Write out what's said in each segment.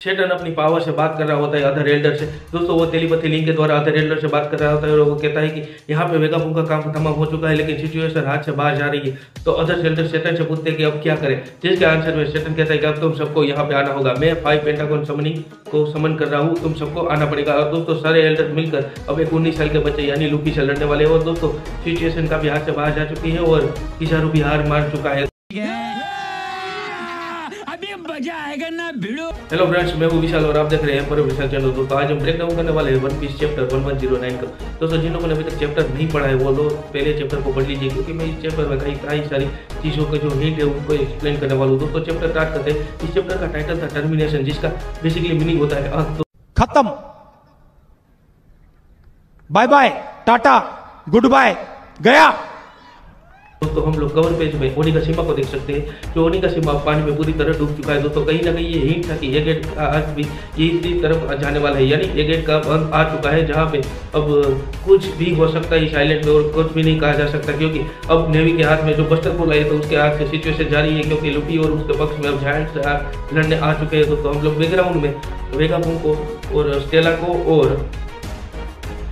शेटन अपनी पावर से बात कर रहा होता है अदर एल्डर से। दोस्तों वो टेलीपैथी लिंक के द्वारा अदर एल्डर से बात कर रहा होता है और वो कहता है कि यहाँ पे वेगापुंग का काम खत्म हो चुका है, लेकिन सिचुएशन हाथ से बाहर जा रही है। तो अदर एल्डर शेटन से पूछते हैं कि अब क्या करें, जिसके आंसर में शेटन कहता है कि अब तुम सबको यहाँ पे आना होगा। मैं 5 पेंटागन समनिंग को समन कर रहा हूँ, तुम सबको आना पड़ेगा। और दोस्तों सारे एल्डर मिलकर अब एक 19 साल के बच्चे यानी लुफी से लड़ने वाले हैं। और दोस्तों सिचुएशन काफी हाथ से बाहर जा चुकी है और किजारू भी हार मान चुका है। हेलो फ्रेंड्स, मैं हूं विशाल और आप देख रहे हैं पर विशाल चैनल। दोस्तों आज हम ब्रेक डाउन करने वाले हैं वन पीस चैप्टर 1109 का। दोस्तों जिन लोगों ने अभी तक चैप्टर नहीं पढ़ा है वो लोग पहले चैप्टर को पढ़ लीजिए, क्योंकि मैं इस चैप्टर में कई सारी चीज़ों का जो हिंट है उनको एक्सप्लेन करने वाला हूँ। दोस्तों चैप्टर स्टार्ट करते हैं। इस चैप्टर का टाइटल था टर्मिनेशन, जिसका बेसिकली मीनिंग होता है खत्म, bye bye, tata, goodbye, गया। दोस्तों हम लोग कवर पेज में ओनिगाशिमा को देख सकते हैं, जो ओनिगाशिमा पानी में पूरी तरह डूब चुका है। दोस्तों कहीं ना कहीं ये हिंट था कि ये गेट आज भी यही तरफ जाने वाला है, यानी ये गेट का अंत आ चुका है, जहाँ पे अब कुछ भी हो सकता है इस आइलैंड में और कुछ भी नहीं कहा जा सकता, क्योंकि अब नेवी के हाथ में जो बस्टर पुल है तो उसके हाथ से सिचुएशन जारी है, क्योंकि लुफी और उसके पक्ष में अब जायंट्स लड़ने आ चुके हैं। दोस्तों हम लोग बैकग्राउंड में वेगापुंग को और स्टेला को और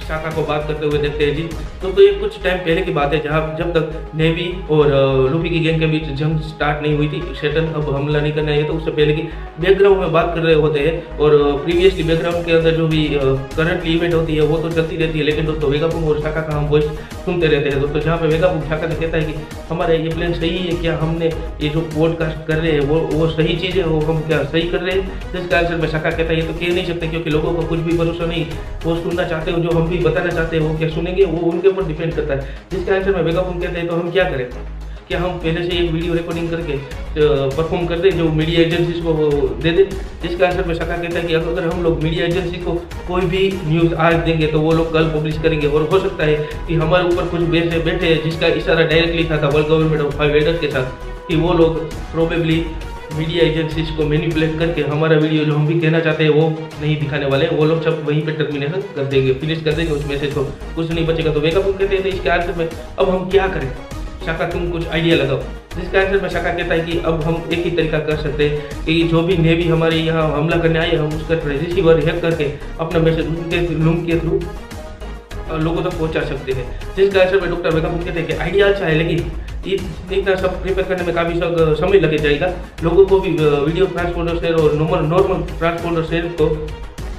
शाका को बात करते हुए देखते हैं जी। तो ये कुछ टाइम पहले की बात है, जब तक नेवी और लुफी की गैंग के बीच जंग स्टार्ट नहीं हुई थी। शेटन अब हमला नहीं करना है, तो उससे पहले की बैकग्राउंड में बात कर रहे होते हैं। और प्रीवियसली बैकग्राउंड के अंदर जो भी करंटली इवेंट होती है वो तो चलती रहती है, लेकिन दोस्तों वेगापुंग और शाका का हम वॉइस सुनते रहते हैं। दोस्तों जहाँ पे वेगापुंग शाका से कहता है कि हमारा ये प्लान सही है क्या, हमने ये जो पॉडकास्ट कर रहे हैं वो सही चीज़ है, वो हम क्या सही कर रहे हैं। जिसका आंसर में शाका कहता है ये तो कह नहीं सकते, क्योंकि लोगों को कुछ भी भरोसा नहीं, वो सुनना चाहते हो जो हम भी बताना चाहते हैं वो क्या सुनेंगे, वो उनके ऊपर डिपेंड करता है। जिसके आंसर में वेगापुंग कहते हैं तो हम क्या करें, क्या हम पहले से एक वीडियो रिकॉर्डिंग करके परफॉर्म कर दें जो मीडिया एजेंसीज को दे दें। जिसके आंसर में शाका कहता है कि अगर हम लोग मीडिया एजेंसी को कोई भी न्यूज़ आज देंगे तो वो लोग कल पब्लिश करेंगे, और हो सकता है कि हमारे ऊपर कुछ बैठे हैं जिसका इशारा डायरेक्टली था वर्ल्ड गवर्नमेंट ऑफ 5 एल्डर्स के साथ, कि वो लोग प्रोबेबली मीडिया एजेंसीज को मैनिपुलेट करके हमारा वीडियो जो हम भी कहना चाहते हैं वो नहीं दिखाने वाले, वो लोग सब वहीं पे टर्मिनेशन कर देंगे, फिनिश कर देंगे उस मैसेज को, कुछ नहीं बचेगा। तो वेगापुंग कहते हैं इसके आंसर में अब हम क्या करें, शाका तुम कुछ आइडिया लगाओ। जिसके आंसर में शाका कहता है कि अब हम एक ही तरीका कर सकते हैं कि जो भी नेवी हमारे यहाँ हमला करने आए हम उसका रिसीवर हैक करके अपना मैसेज उनके लूम के थ्रू लोगों तक पहुंचा सकते हैं। जिसके आंसर में डॉक्टर वेगापुंग कहते हैं कि आइडिया अच्छा है, लेकिन इतना सब प्रिपेयर करने में काफ़ी समय लगे जाएगा। लोगों को भी वीडियो ट्रांसपोर्टर शेयर और नॉर्मल ट्रांसपोर्टर शेयर को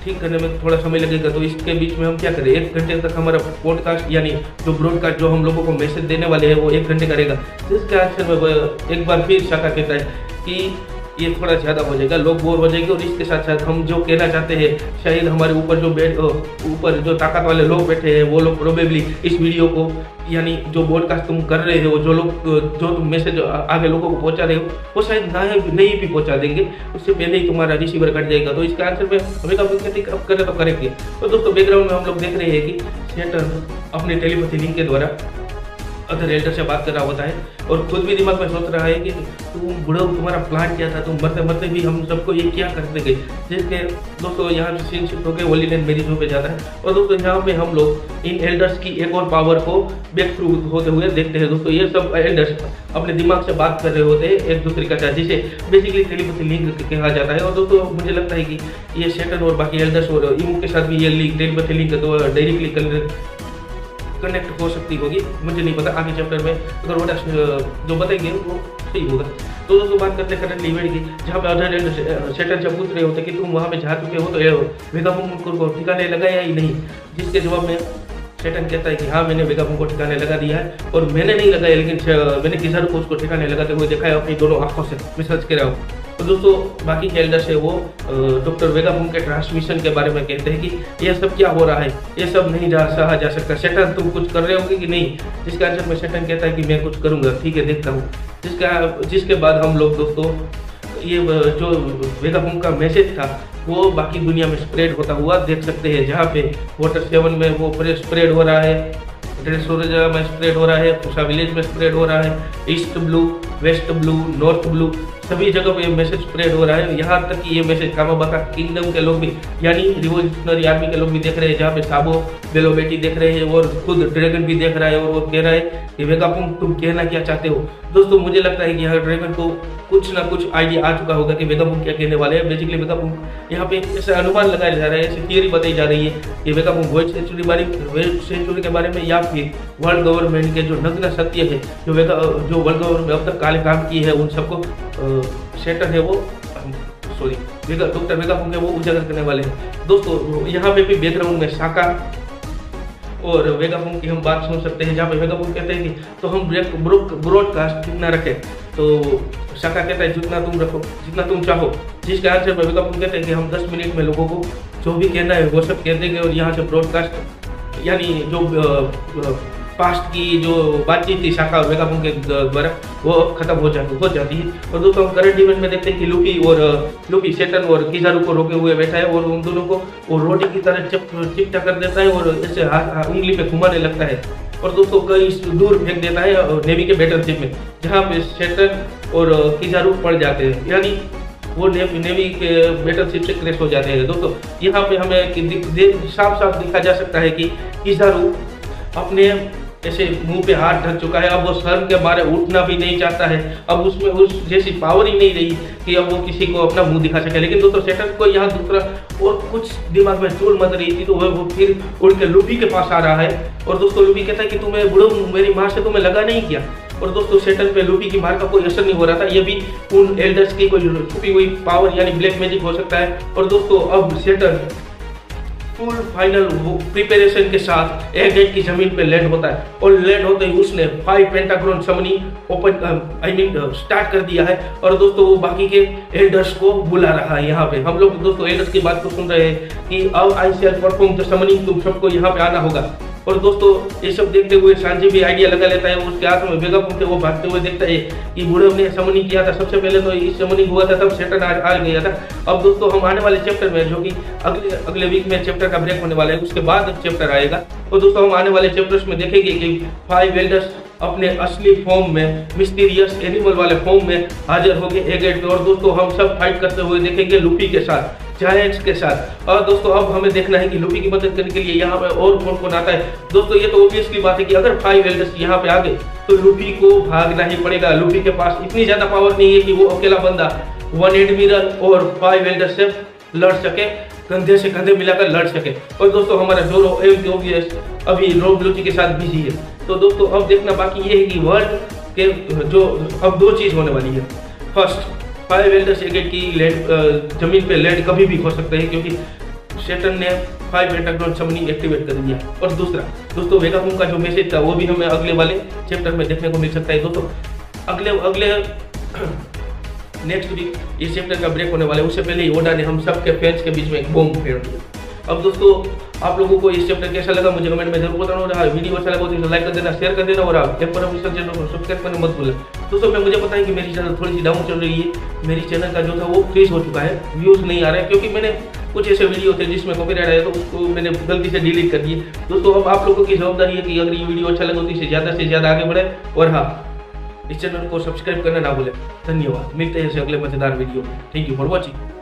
ठीक करने में थोड़ा समय लगेगा। तो इसके बीच में हम क्या करें, 1 घंटे तक हमारा पॉडकास्ट यानी जो ब्रॉडकास्ट जो हम लोगों को मैसेज देने वाले हैं वो 1 घंटे करेगा। जिसके आंसर में एक बार फिर शाका कहता है कि ये थोड़ा ज़्यादा हो जाएगा, लोग बोर हो जाएंगे, और इसके साथ साथ हम जो कहना चाहते हैं शायद हमारे ऊपर जो ताकत वाले लोग बैठे हैं वो लोग प्रोबेबली इस वीडियो को यानी जो पॉडकास्ट तुम कर रहे हो, जो तुम मैसेज आगे लोगों को पहुंचा रहे हो वो शायद नहीं भी पहुंचा देंगे, उससे पहले ही तुम्हारा रिसीवर कट जाएगा। तो इसके आंसर में हमें अब करें तो करेंगे। तो दोस्तों बैकग्राउंड में हम लोग देख रहे हैं कि शेटन अपने टेलीपैथी लिंक के द्वारा अदर एल्डर से बात कर रहा होता है और खुद भी दिमाग में सोच रहा है कि तुम बुढ़ो तुम्हारा प्लान क्या था, तुम मरते मरते भी हम सबको ये क्या करते गए। जिसके दोस्तों यहाँ से सीन शिफ्ट होकर होली लैंड मेरिजो पे जाता है, और दोस्तों यहाँ पे हम लोग इन एल्डर्स की एक और पावर को बैक थ्रू होते हुए देखते हैं। दोस्तों ये सब एल्डर्स अपने दिमाग से बात कर रहे होते हैं एक दूसरे का साथ, जिसे बेसिकली टेलीपैथी लिंक कहा जाता है। और दोस्तों मुझे लगता है कि ये शेटन और बाकी एल्डर्स और इमू के साथ भी ये link telepathy link directly connect हो सकती होगी, मुझे नहीं पता। आगे चैप्टर में अगर वो जो बताएंगे वो सही होगा। तो दोस्तों बात करते हैं करंट इवेंट की, जहाँ पे अदर शेटन से पूछ रहे होते कि तुम वहाँ पे जा चुके हो तो वेगापुंग को ठिकाने लगाया ही नहीं। जिसके जवाब में शेटन कहता है कि हाँ मैंने वेगापुंग को ठिकाने लगा दिया है, और मैंने नहीं लगाया लेकिन मैंने किजारू को उसको ठिकाने लगाते हुए देखा है अपनी दोनों आंखों से, मैं सर्च कर रहा हूँ। तो दोस्तों बाकी के एल्डर्स है वो डॉक्टर वेगापुंग के ट्रांसमिशन के बारे में कहते हैं कि ये सब क्या हो रहा है, ये सब नहीं सहा जा सकता। शेटन तुम कुछ कर रहे होगे कि नहीं। जिसके आंसर में शेटन कहता है कि मैं कुछ करूँगा, ठीक है देखता हूँ। जिसके बाद हम लोग दोस्तों ये जो वेगापुंग का मैसेज था वो बाकी दुनिया में स्प्रेड होता हुआ देख सकते हैं, जहाँ पे वाटर 7 में वो स्प्रेड हो रहा है, ड्रेसोरेजा में स्प्रेड हो रहा है, पुसा विलेज में स्प्रेड हो रहा है, east blue, west blue, north blue, सभी जगह पे मैसेज स्प्रेड हो रहा है। यहाँ तक कि ये मैसेज कामाबाका किंगडम के लोग भी यानी रिवोल्यूशनरी आर्मी के लोग भी देख रहे हैं, जहाँ पे साबो बेलोबेटी देख रहे हैं और खुद ड्रैगन भी देख रहा है और वो कह रहा है कि वेगापुंग तुम कहना क्या चाहते हो। दोस्तों मुझे लगता है कि यहाँ ड्रैगन को कुछ ना कुछ आइडिया आ चुका होगा कि वेगापुंग क्या कहने वाले हैं। बेसिकली वेगापुंग यहाँ पे ऐसा अनुमान लगाया जा रहा है, ऐसी थियरी बताई जा रही है कि वेगापुंग वर्ल्ड सेंचुरी के बारे में या फिर वर्ल्ड गवर्नमेंट के जो नग्न सत्य है जो वर्ल्ड गवर्नमेंट अब तक काले काम किए हैं उन सबको सेटर है वो डॉक्टर वेगापुंग है वो उजागर करने वाले हैं। दोस्तों यहाँ पे भी बैकग्राउंड में साका और वेगापुंग की हम बात सुन सकते हैं, जहाँ पे वेगापुंग कहते हैं कि तो हम ब्रॉडकास्ट कितना रखें, तो साका कहता है जितना तुम रखो जितना तुम चाहो, जिसके आंसर पर वेगापुंग कहते हैं कि हम 10 मिनट में लोगों को जो भी कहना है वो सब कह देंगे और यहाँ से ब्रॉडकास्ट यानी जो पास्ट की जो बातचीत थी साका और वेगापुंग के द्वारा वो खत्म हो जाती है। और दोस्तों हम करंट इवेंट में देखते हैं कि लुफी सेटन और किजारू को रोके हुए बैठा है और उन दोनों को वो रोटी की तरह चिपटा कर देता है और ऐसे उंगली पे घुमाने लगता है और दोस्तों कई दूर फेंक देता है नेवी के बैटलशिप में, जहाँ पे सेटन और किजारू पड़ जाते हैं यानी वो नेवी के बैटलशिप से क्रैश हो जाते हैं। दोस्तों यहाँ पे हमें साफ दिखा जा सकता है कि किजारू अपने ऐसे मुंह पे हाथ ढक चुका है, अब वो शर्म के मारे उठना भी नहीं चाहता है, अब उसमें उस जैसी पावर ही नहीं रही कि अब वो किसी को अपना मुंह दिखा सके। लेकिन दोस्तों सेटन को यहाँ दूसरा और कुछ दिमाग में चूल मच रही थी, तो वो फिर उड़ के लुफी के पास आ रहा है और दोस्तों लुफी कहता है कि तुम्हें बुढ़ो मेरी मार से तुम्हें लगा नहीं किया। और दोस्तों सेटन पे लुफी की मार का कोई असर नहीं हो रहा था, ये भी उन एल्डर्स की कोई छुपी हुई पावर यानी ब्लैक मैजिक हो सकता है। और दोस्तों अब सेटन फुल फाइनल प्रिपरेशन के साथ एगेट की जमीन पे लैंड होता है और लैंड होते ही उसने 5 पेंटाग्राम समनिंग स्टार्ट कर दिया है और दोस्तों वो बाकी के एल्डर्स को बुला रहा है। यहाँ पे हम लोग दोस्तों एल्डर्स की बात को सुन रहे हैं कि अब आई शैल परफॉर्म द समनिंग, तुम सबको यहाँ पे आना होगा। और दोस्तों ये सब देखते हुए सांजी भी आइडिया लगा लेता है, उसके हाथ में वेगापुंग थे वो भागते हुए देखता है कि बूढ़े ने समनिंग किया था, सबसे पहले तो इस समनिंग हुआ था तब सेटन आ गया था। अब दोस्तों हम आने वाले चैप्टर में जो कि अगले वीक में चैप्टर का ब्रेक होने वाला है उसके बाद चैप्टर आएगा, तो दोस्तों हम आने वाले चैप्टर्स में देखेंगे कि 5 एल्डर्स अपने असली फॉर्म में मिस्टीरियस एनिमल वाले फॉर्म में हाजिर होंगे एगेट पे और दोस्तों हम सब फाइट करते हुए देखेंगे लुफी के साथ, जायंट्स के साथ। और दोस्तों अब हमें देखना है कि लुफी की मदद करने के लिए यहाँ पे और कौन आता है। दोस्तों ये तो ऑब्वियसली बात है कि अगर 5 एल्डर्स यहाँ पे आ गए तो लुफी को भागना ही पड़ेगा। लुफी के पास इतनी ज्यादा पावर नहीं है कि वो अकेला बंदा 1 एडमिरल और 5 एल्डर्स से लड़ सके, कंधे से कंधे मिलाकर लड़ सके। और दोस्तों हमारा जोरो एमओबीएस अभी रोब लुची के साथ बिजी है। तो दोस्तों अब देखना बाकी ये है कि वर्ल्ड के जो अब 2 चीज होने वाली है। फर्स्ट 5 एल्डर्स एगेट की लैंड जमीन पे लैंड कभी भी हो सकते हैं क्योंकि सेटन ने 5 पेंटाग्राम समनिंग एक्टिवेट कर दिया। और दूसरा दोस्तों वेगापुंग का जो मैसेज था वो भी हमें अगले वाले चैप्टर में देखने को मिल सकता है। दोस्तों अगले नेक्स्ट वीक इस चैप्टर का ब्रेक होने वाला है, उससे पहले ही ओडा ने हम सबके फैंस के बीच में एक बॉम्ब फेंक दिया। अब दोस्तों आप लोगों को इस चैप्टर कैसा लगा मुझे कमेंट में जरूर बताना और वीडियो अच्छा लगा तो लाइक कर देना, शेयर कर देना और आप चैनल को सब्सक्राइब करना मत भूलें। दोस्तों मैं मुझे पता है कि मेरी चैनल थोड़ी सी डाउन चल रही है, मेरी चैनल का जो था वो फ्रीज हो चुका है, व्यूज़ नहीं आ रहा है क्योंकि मैंने कुछ ऐसे वीडियो थे जिसमें कॉपीराइट आया तो उसको मैंने गलती से डिलीट कर दिए। दोस्तों अब आप लोगों की जवाबदारी है कि अगर ये वीडियो अच्छा लगा तो इसे ज़्यादा से ज़्यादा आगे बढ़े और हाँ इस चैनल को सब्सक्राइब करना ना भूलें। धन्यवाद, मिलते हैं अगले मजेदार वीडियो में। Thank you for watching.